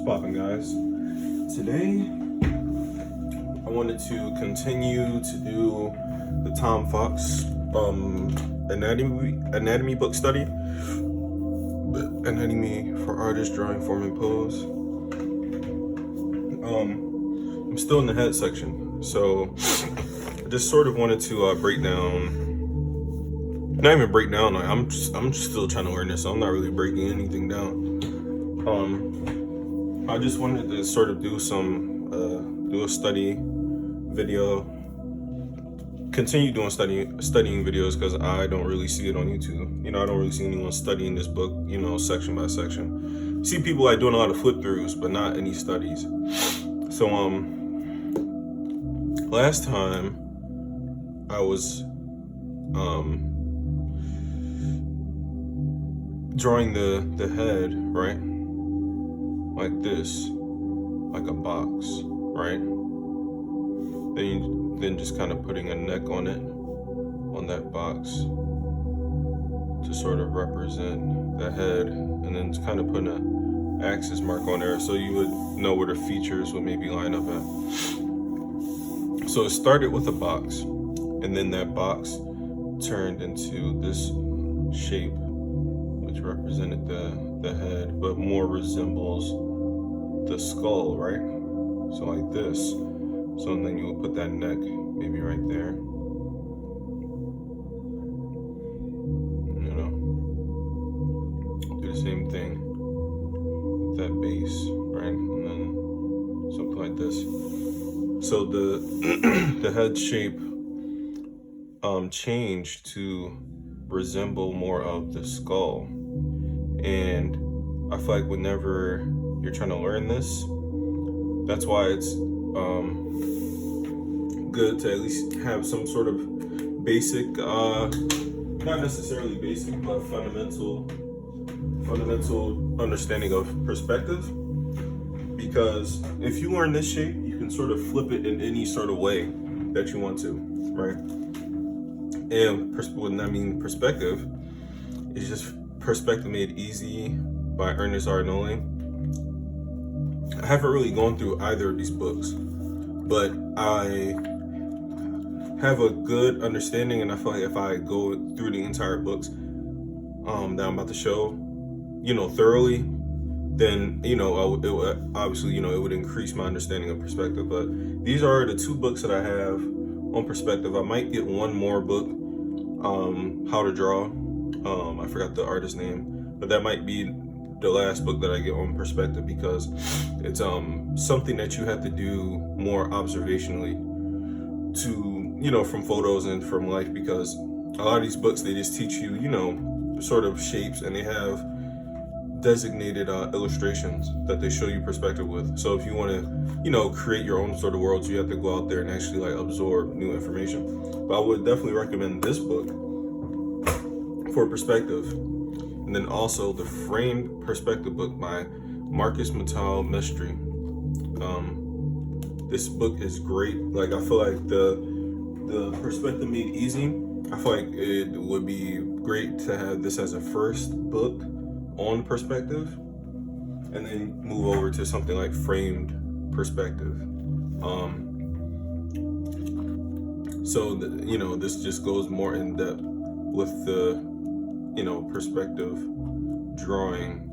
poppin', guys? Today I wanted to continue to do the Tom Fox anatomy book study. Anatomy for artists, drawing, form, and pose. I'm still in the head section, so I just sort of wanted to break down. Not even break down. Like I'm still trying to learn this, so I'm not really breaking anything down. I just wanted to sort of do a study video. Continue doing studying videos because I don't really see it on YouTube. You know, I don't really see anyone studying this book, you know, section by section. See people like doing a lot of flip throughs, but not any studies. So last time I was drawing the head, right? Like this, like a box, right? Then just kind of putting a neck on it, on that box, to sort of represent the head, and then kind of putting an axis mark on there so you would know where the features would maybe line up at. So it started with a box, and then that box turned into this shape, which represented the head, but more resembles the skull, right? So like this. So then you would put that neck maybe right there. You know, do the same thing with that base, right? And then something like this. So the the head shape changed to resemble more of the skull. And I feel like whenever you're trying to learn this, that's why it's good to at least have some sort of basic, not necessarily basic, but fundamental understanding of perspective. Because if you learn this shape, you can sort of flip it in any sort of way that you want to, right? And when I mean perspective, it's just Perspective Made Easy by Ernest R. Nolan. I haven't really gone through either of these books, but I have a good understanding, and I feel like if I go through the entire books that I'm about to show, you know, thoroughly, then, you know, it would, obviously, you know, it would increase my understanding of perspective. But these are the two books that I have on perspective. I might get one more book, How to Draw. I forgot the artist's name, but that might be the last book that I get on perspective, because it's something that you have to do more observationally to, you know, from photos and from life, because a lot of these books, they just teach you, you know, sort of shapes, and they have designated illustrations that they show you perspective with. So if you want to, you know, create your own sort of worlds, you have to go out there and actually like absorb new information. But I would definitely recommend this book for perspective. And then also the Framed Perspective book by Marcus Mattel Mestri. This book is great. Like, I feel like the Perspective Made Easy, I feel like it would be great to have this as a first book on perspective, and then move over to something like Framed Perspective. So you know, this just goes more in depth with the, you know, perspective drawing,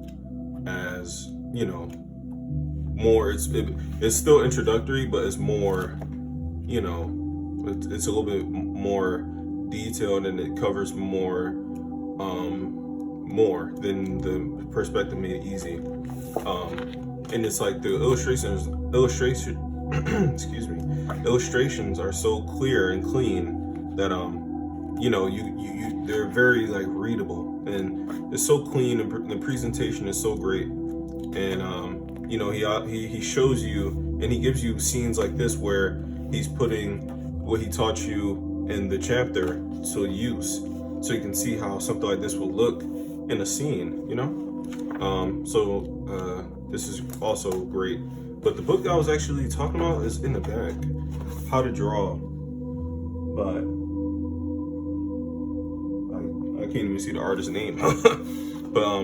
as, you know, more, it's still introductory, but it's more, you know, it's a little bit more detailed, and it covers more than the Perspective Made Easy. And it's like the illustrations excuse me, illustrations are so clear and clean that you know, they're very like readable, and it's so clean, and the presentation is so great. And you know, he shows you, and he gives you scenes like this where he's putting what he taught you in the chapter to use, so you can see how something like this will look in a scene, you know. This is also great. But the book I was actually talking about is in the back, How to Draw, but I can't even see the artist's name. But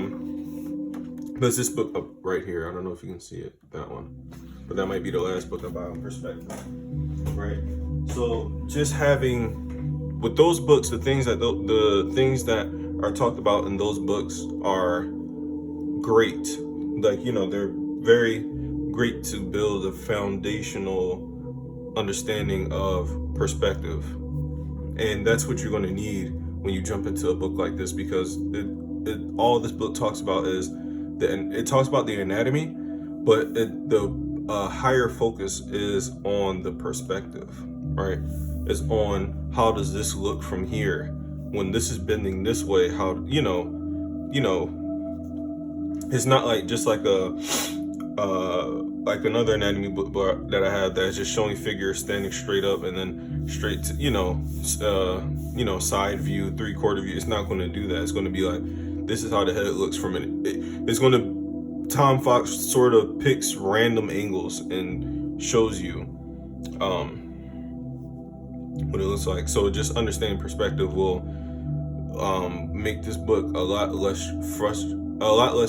There's this book up right here. I don't know if you can see it, that one, but that might be the last book about perspective, right? So just having, with those books, the things that are talked about in those books are great. Like, they're very great to build a foundational understanding of perspective. And that's what you're going to need when you jump into a book like this, because all this book talks about is it talks about the anatomy, but the higher focus is on the perspective, right? It's on how does this look from here when this is bending this way. How it's not like just like like another anatomy book that I have that's just showing figures standing straight up and then straight to side view, 3/4 view. It's not going to do that. It's going to be like, this is how the head looks from it. It's going to, Tom Fox sort of picks random angles and shows you what it looks like. So just understanding perspective will make this book a lot less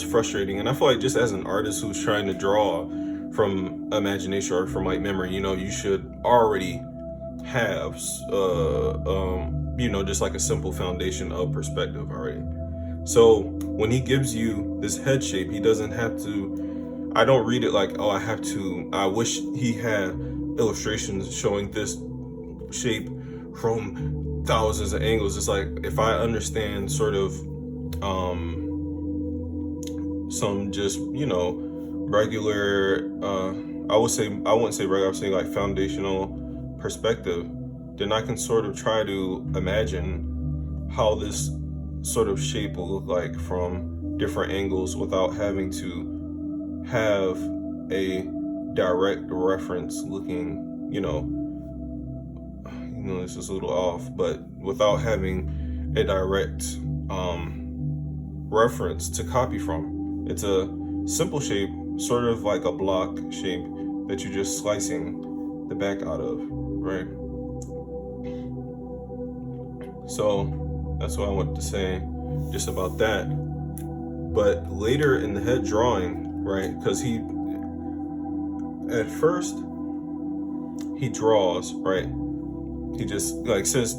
frustrating. And I feel like just as an artist who's trying to draw from imagination or from like memory, you should already have just like a simple foundation of perspective already. So when he gives you this head shape, he doesn't have to, I don't read it like, oh, I wish he had illustrations showing this shape from thousands of angles. It's like, if I understand sort of some just regular I wouldn't say regular, I'm saying like foundational perspective, then I can sort of try to imagine how this sort of shape will look like from different angles without having to have a direct reference looking, this is a little off, but without having a direct reference to copy from. It's a simple shape, sort of like a block shape that you're just slicing the back out of, right? So that's what I wanted to say just about that. But later in the head drawing, right, because at first he draws, right, he just like says,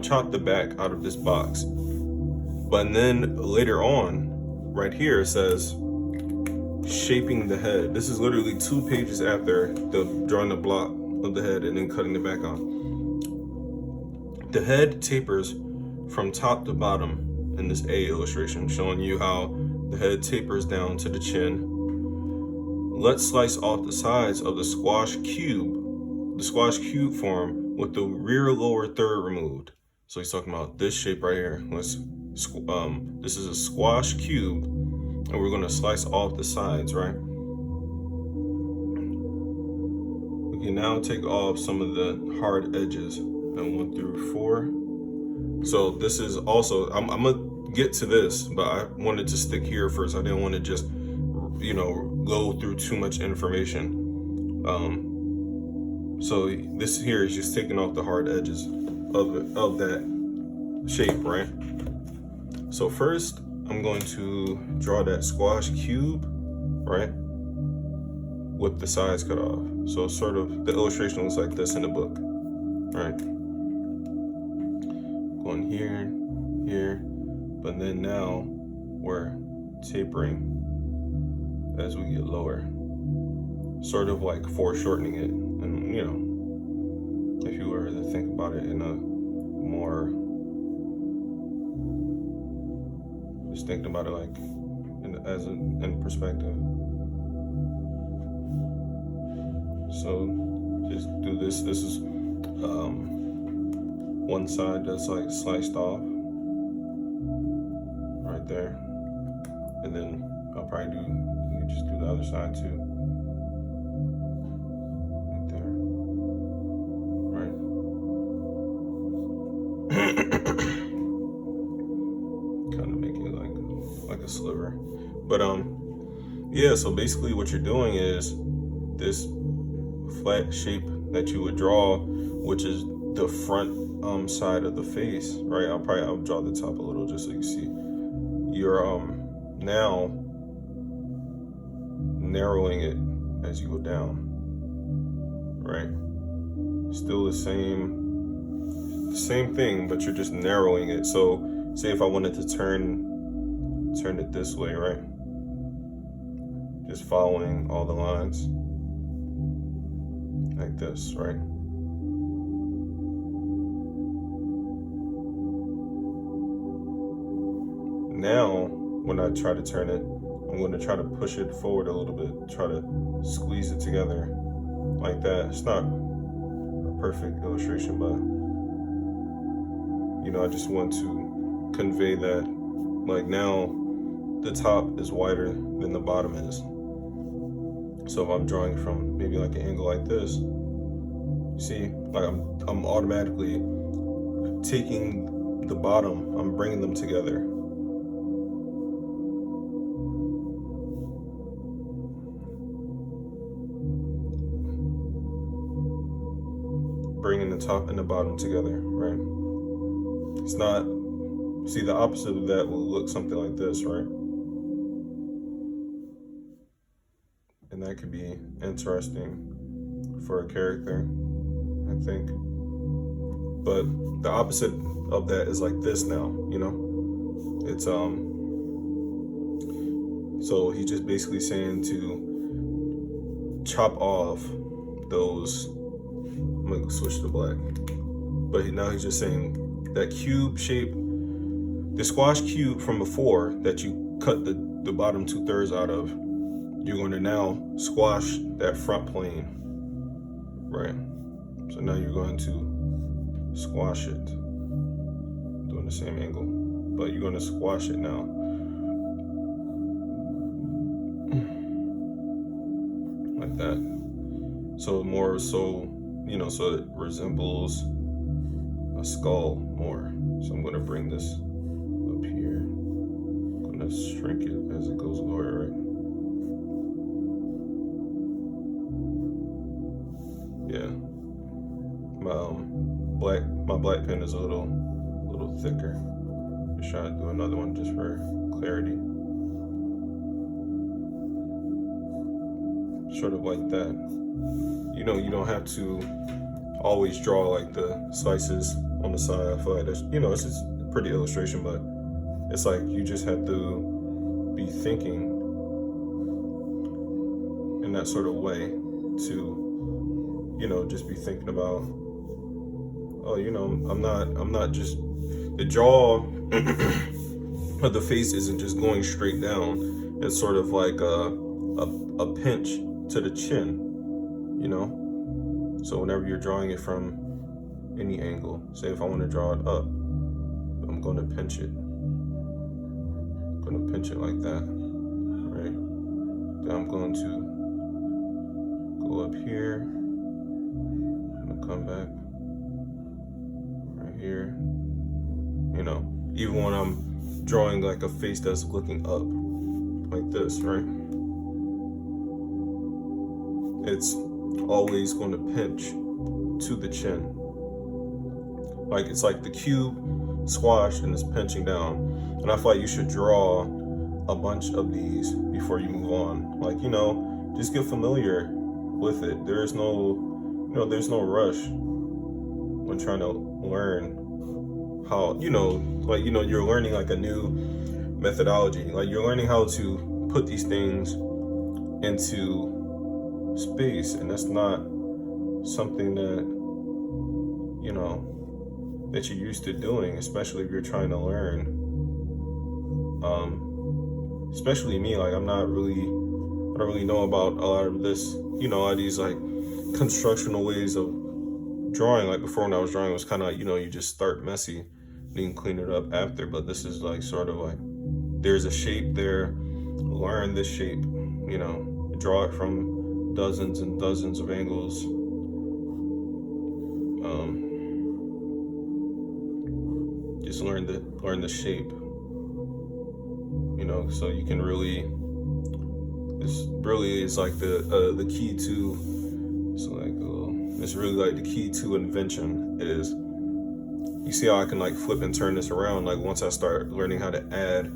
chop the back out of this box. But then later on, right here, it says shaping the head. This is literally 2 pages after drawing the block of the head and then cutting the back out. The head tapers from top to bottom in this A illustration, showing you how the head tapers down to the chin. Let's slice off the sides of the squash cube form with the rear lower third removed. So he's talking about this shape right here. This is a squash cube, and we're going to slice off the sides, right? We can now take off some of the hard edges, and 1 through 4. So this is also, I'm gonna get to this, but I wanted to stick here first. I didn't want to just, go through too much information. So this here is just taking off the hard edges of that shape, right? So first, I'm going to draw that squash cube, right, with the sides cut off. So sort of the illustration looks like this in the book, right? Going here, here, but then now we're tapering as we get lower, sort of like foreshortening it. And if you were to think about it in a more, just thinking about it like in perspective. So just do this. This is one side that's like sliced off right there, and then I'll probably you just do the other side too, right there, right. Kind of make it like a sliver, but yeah. So basically, what you're doing is this flat shape that you would draw, which is the front side of the face, right? I'll draw the top a little just so you see. You're now narrowing it as you go down, right? Still the same thing, but you're just narrowing it. So say if I wanted to turn it this way, right? Just following all the lines like this, right? Now, when I try to turn it, I'm going to try to push it forward a little bit, try to squeeze it together like that. It's not a perfect illustration, but I just want to convey that, like, now the top is wider than the bottom is. So if I'm drawing from maybe like an angle like this, see, like I'm automatically taking the bottom, I'm bringing them together. Bringing the top and the bottom together, right? It's not, see, the opposite of that will look something like this, right? And that could be interesting for a character, I think. But the opposite of that is like this now, It's, so he's just basically saying to chop off those, I'm gonna switch to black. But now he's just saying that cube shape, the squash cube from before that you cut the bottom 2/3 out of, you're going to now squash that front plane, right? So now you're going to squash it, doing the same angle, but you're going to squash it now. Like that. So more so, so it resembles a skull more. So I'm going to bring this up here. I'm going to shrink it as it goes lower, right? Yeah. My black pen is a little thicker. Just trying to do another one just for clarity. Sort of like that. You don't have to always draw like the slices on the side. I feel like that's, it's just a pretty illustration, but it's like you just have to be thinking in that sort of way to, just be thinking about, I'm not just, the jaw of the face isn't just going straight down. It's sort of like a pinch to the chin, So whenever you're drawing it from any angle, say if I want to draw it up, I'm going to pinch it. I'm going to pinch it like that, right? Then I'm going to go up here. I'm going to come back right here. Even when I'm drawing like a face that's looking up, like this, right? It's always going to pinch to the chin. Like it's like the cube squashed and it's pinching down. And I feel like you should draw a bunch of these before you move on. Like, just get familiar with it. There's no rush when trying to learn how, you're learning like a new methodology. Like you're learning how to put these things into space, and that's not something that that you're used to doing, especially if you're trying to learn. Especially me, like I don't really know about a lot of this, all these like constructional ways of drawing. Like before, when I was drawing, it was kind of you just start messy, then you clean it up after. But this is like sort of like there's a shape there, learn this shape, draw it from dozens and dozens of angles. Just learn the shape, so you can really. This really is like the key to. So like it's really like the key to invention is. You see how I can like flip and turn this around. Like once I start learning how to add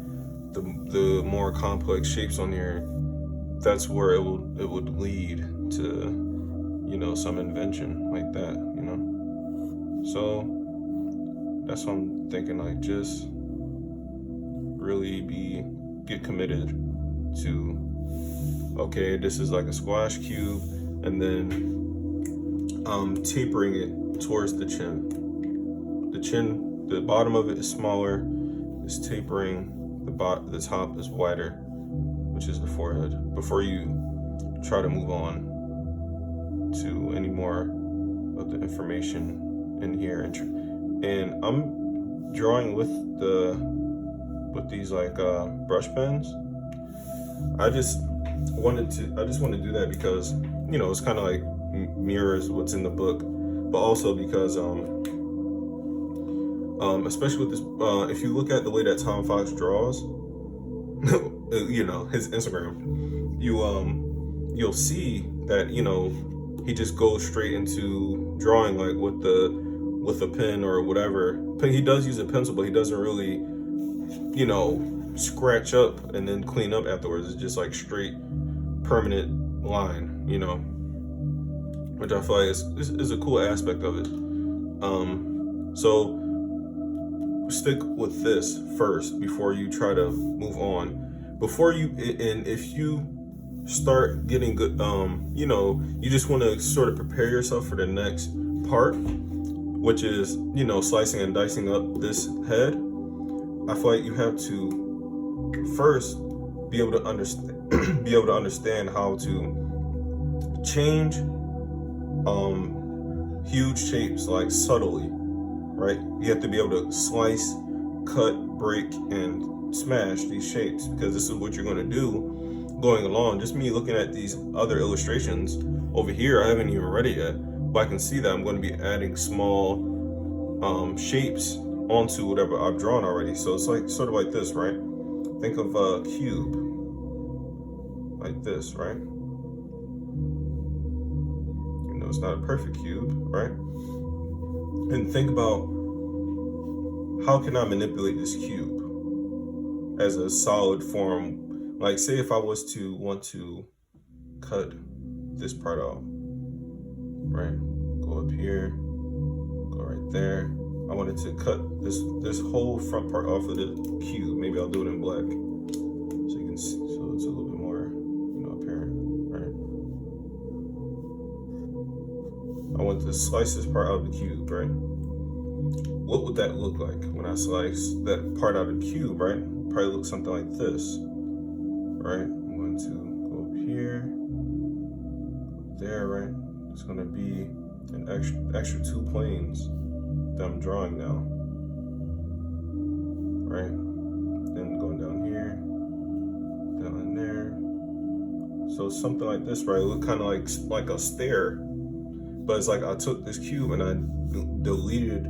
the more complex shapes on here, that's where it would lead to, some invention like that, So that's what I'm thinking, like just really get committed to, okay, this is like a squash cube, and then tapering it towards the chin. The bottom of it is smaller, it's tapering, the top is wider, which is the forehead, before you try to move on to any more of the information in here. And I'm drawing with these like brush pens. I just want to do that because it's kind of like mirrors what's in the book, but also because especially with this, if you look at the way that Tom Fox draws, his Instagram, you'll see that he just goes straight into drawing, like with a pen or whatever. He does use a pencil, but he doesn't really scratch up and then clean up afterwards. It's just like straight permanent line, which I feel like is a cool aspect of it. So stick with this first before you try to move on. And if you start getting good, you just want to sort of prepare yourself for the next part, which is slicing and dicing up this head. I feel like you have to first be able to understand how to change huge shapes, like subtly, right? You have to be able to slice, cut, break, and smash these shapes, because this is what you're going to do going along. Just me looking at these other illustrations over here, I haven't even read it yet, but I can see that I'm going to be adding small shapes onto whatever I've drawn already. So it's like sort of like this, right? Think of a cube like this, right? It's not a perfect cube, right? And think about, how can I manipulate this cube as a solid form? Like, say if I was to want to cut this part out, right? Go up here, go right there. I wanted to cut this whole front part off of the cube. Maybe I'll do it in black, so you can see, so it's a little bit more, apparent, right? I want to slice this part out of the cube, right? What would that look like when I slice that part out of the cube, right? Probably look something like this, right? I'm going to go up here, up there, right? It's going to be an extra 2 planes that I'm drawing now, right? Then going down here, down in there. So something like this, right? It look kind of like a stair, but it's like I took this cube and I deleted,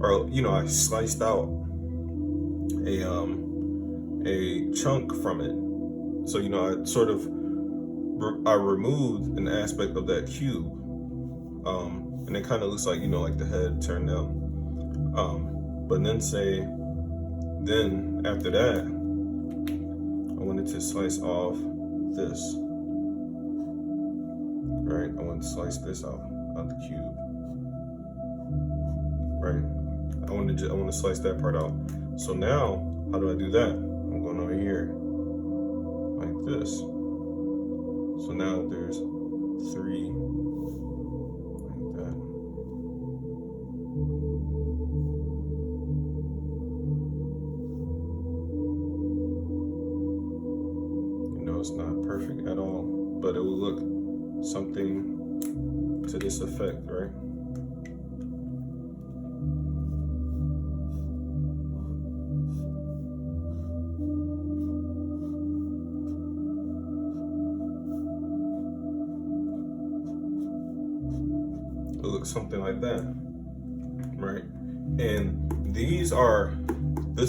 or I sliced out a chunk from it. So I sort of I removed an aspect of that cube, and it kind of looks like like the head turned down. But then after that, I wanted to slice off this. Right, I want to slice this out the cube. Right, I want to slice that part out. So now, how do I do that? I'm going over here like this. So now there's 3 like that. It's not perfect at all, but it will look something to this effect, right? It looks something like that, right? And this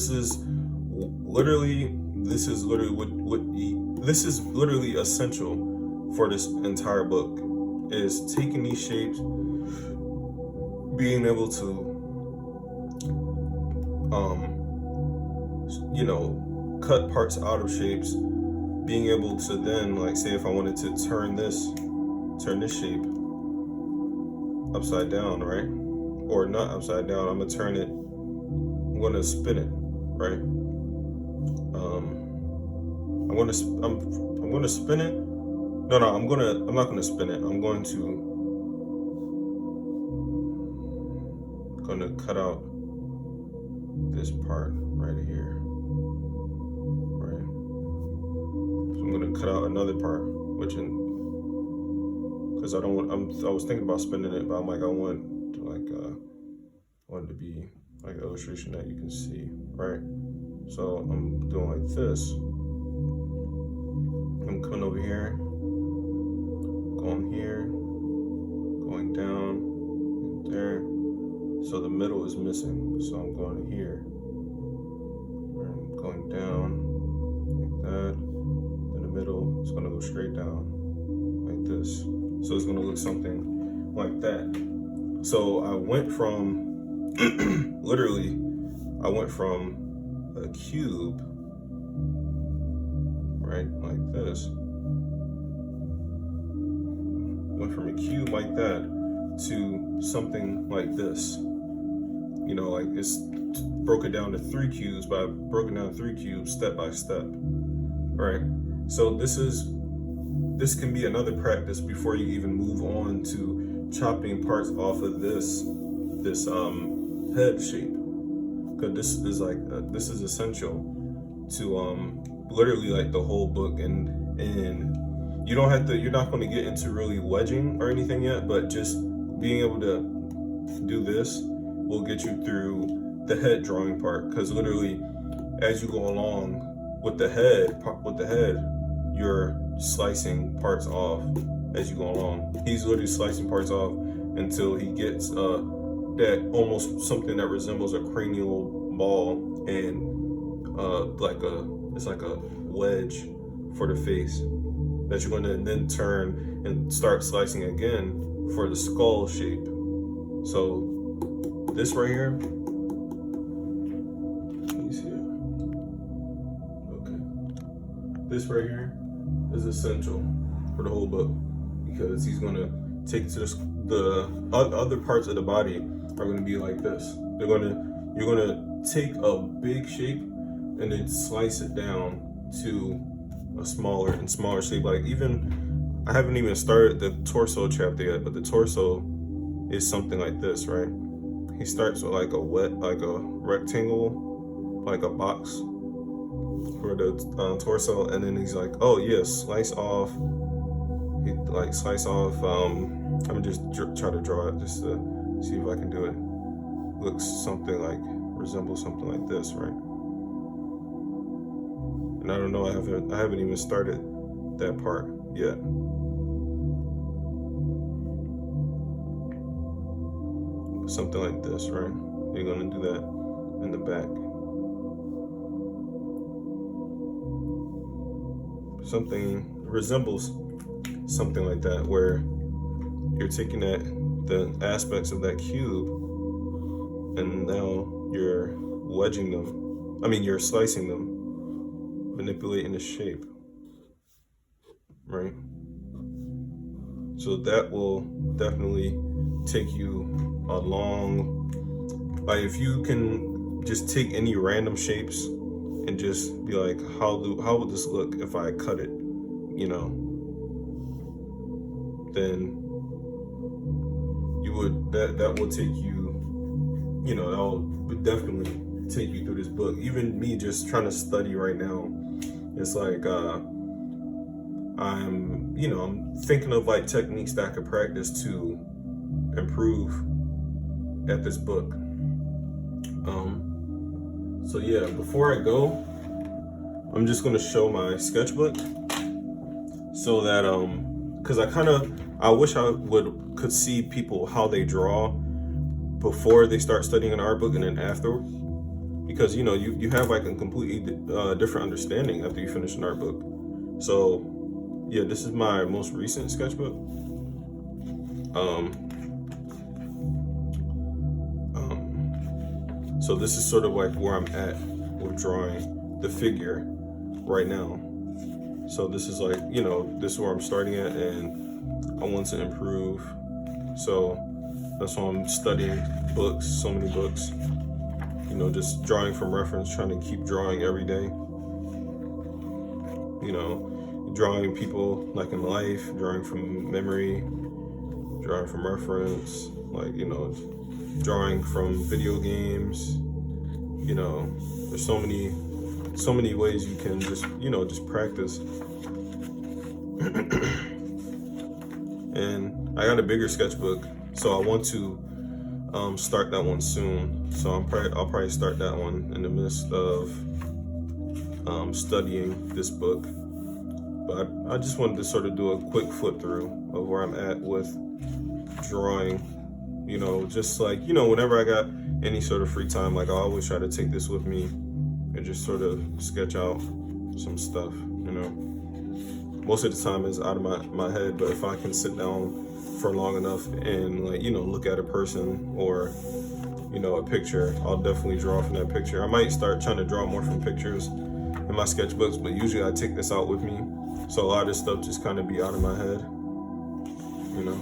is literally essential for this entire book, is taking these shapes, being able to cut parts out of shapes, being able to then, like, say if I wanted to turn this shape upside down, right? Or not upside down, I'm gonna spin it, right? I'm gonna spin it. No, I'm not gonna spin it. I'm going to cut out this part right here, right? So I'm gonna cut out another part, because I was thinking about spinning it, but I'm like, I want it to be like an illustration that you can see, right? So I'm doing like this. I'm coming over here, going here, going down, there. So the middle is missing. So I'm going here, I'm going down like that. In the middle, it's gonna go straight down like this. So it's gonna look something like that. So I went from literally, I went from a cube, right, like this. Went from a cube like that to something like this. You know, like it's broke it down to 3 cubes, but I've broken down 3 cubes step by step, right? So this can be another practice before you even move on to chopping parts off of this head shape, because this is essential to literally like the whole book, and you're not going to get into really wedging or anything yet, but just being able to do this will get you through the head drawing part, because literally as you go along with the head, you're slicing parts off as you go along. He's literally slicing parts off until he gets that almost something that resembles a cranial ball, and it's like a wedge for the face that you're going to then turn and start slicing again for the skull shape. So this right here, can you see it? Okay. This right here is essential for the whole book, because he's going to take to the other parts of the body are going to be like this. You're going to take a big shape and then slice it down to a smaller and smaller shape. Like, even I haven't even started the torso chapter yet, but the torso is something like this, right? He starts with like a rectangle, like a box for the torso, and then he's like, oh yeah, slice off. He like slice off. I'm gonna just try to draw it just to see if I can do it. Looks something like, resembles something like this, right? And I don't know, I haven't even started that part yet. Something like this, right? You're gonna do that in the back. Something resembles something like that, where you're taking the aspects of that cube, and now you're wedging them. You're slicing them, manipulating the shape, right? So that will definitely take you a long, like, if you can just take any random shapes and just be like, how would this look if I cut it, you know, then you would, that will take you, you know, that will definitely take you through this book. Even me just trying to study right now, it's like I'm thinking of like techniques that I could practice to improve at this book. So yeah, before I go, I'm just gonna show my sketchbook, so that because I wish I could see people how they draw before they start studying an art book and then after, because you have like a completely different understanding after you finish an art book. So yeah, this is my most recent sketchbook. So this is sort of like where I'm at with drawing the figure right now. So this is like, you know, this is where I'm starting at, and I want to improve. So that's why I'm studying books, so many books, you know, just drawing from reference, trying to keep drawing every day, you know, drawing people like in life, drawing from memory, drawing from reference, like, you know, drawing from video games. You know, there's so many ways you can just, you know, just practice. And I got a bigger sketchbook, so I want to start that one soon. So I'll probably start that one in the midst of studying this book. But I just wanted to sort of do a quick flip through of where I'm at with drawing. You know, just like, you know, whenever I got any sort of free time, like I always try to take this with me and just sort of sketch out some stuff, you know. Most of the time it's out of my head, but if I can sit down for long enough and, like, you know, look at a person or, you know, a picture, I'll definitely draw from that picture. I might start trying to draw more from pictures in my sketchbooks, but usually I take this out with me. So a lot of this stuff just kind of be out of my head, you know.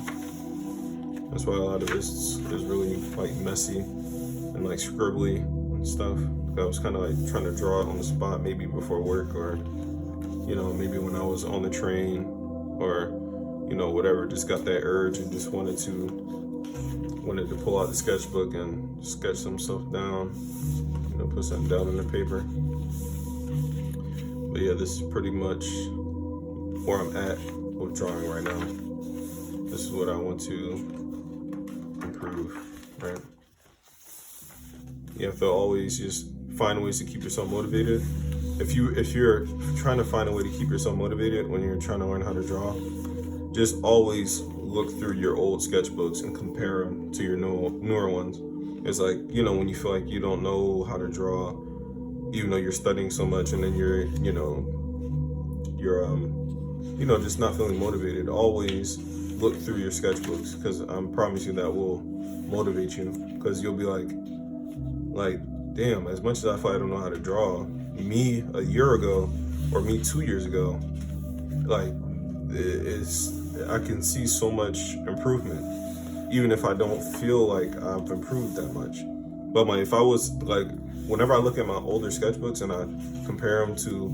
That's why a lot of this is really like messy and like scribbly and stuff. I was kind of like trying to draw it on the spot, maybe before work, or, you know, maybe when I was on the train, or, you know, whatever, just got that urge and just wanted to pull out the sketchbook and sketch some stuff down, you know, put something down on the paper. But yeah, this is pretty much where I'm at with drawing right now. This is what I want to improve, right? You have to always just find ways to keep yourself motivated. If you're trying to find a way to keep yourself motivated when you're trying to learn how to draw, just always look through your old sketchbooks and compare them to your newer ones. It's like, you know, when you feel like you don't know how to draw, even though you're studying so much, and then you're just not feeling motivated, always look through your sketchbooks, because I promise you that will motivate you, because you'll be like, damn, as much as I feel I don't know how to draw, me a year ago or me 2 years ago, like, I can see so much improvement, even if I don't feel like I've improved that much. But like, if I was like, whenever I look at my older sketchbooks and I compare them to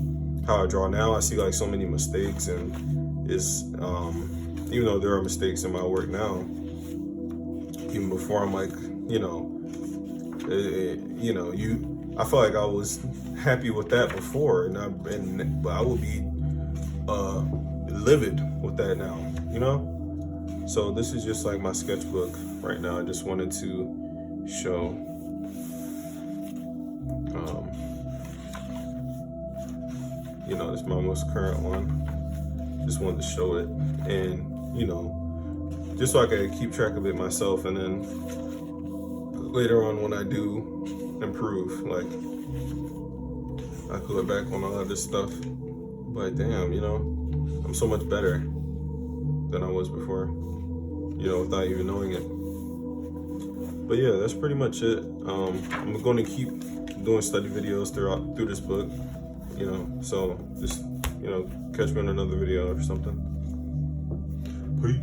how I draw now, I see like so many mistakes, and it's even though there are mistakes in my work now, even before I'm like, I feel like I was happy with that before, but I would be livid with that now, you know? So this is just like my sketchbook right now. I just wanted to show this is my most current one. Just wanted to show it, and just so I could keep track of it myself, and then later on when I do improve, like, I could look back on all of this stuff, but damn, I'm so much better than I was before, without even knowing it. But yeah, that's pretty much it. I'm going to keep doing study videos through this book, so just catch me on another video or something. Peace.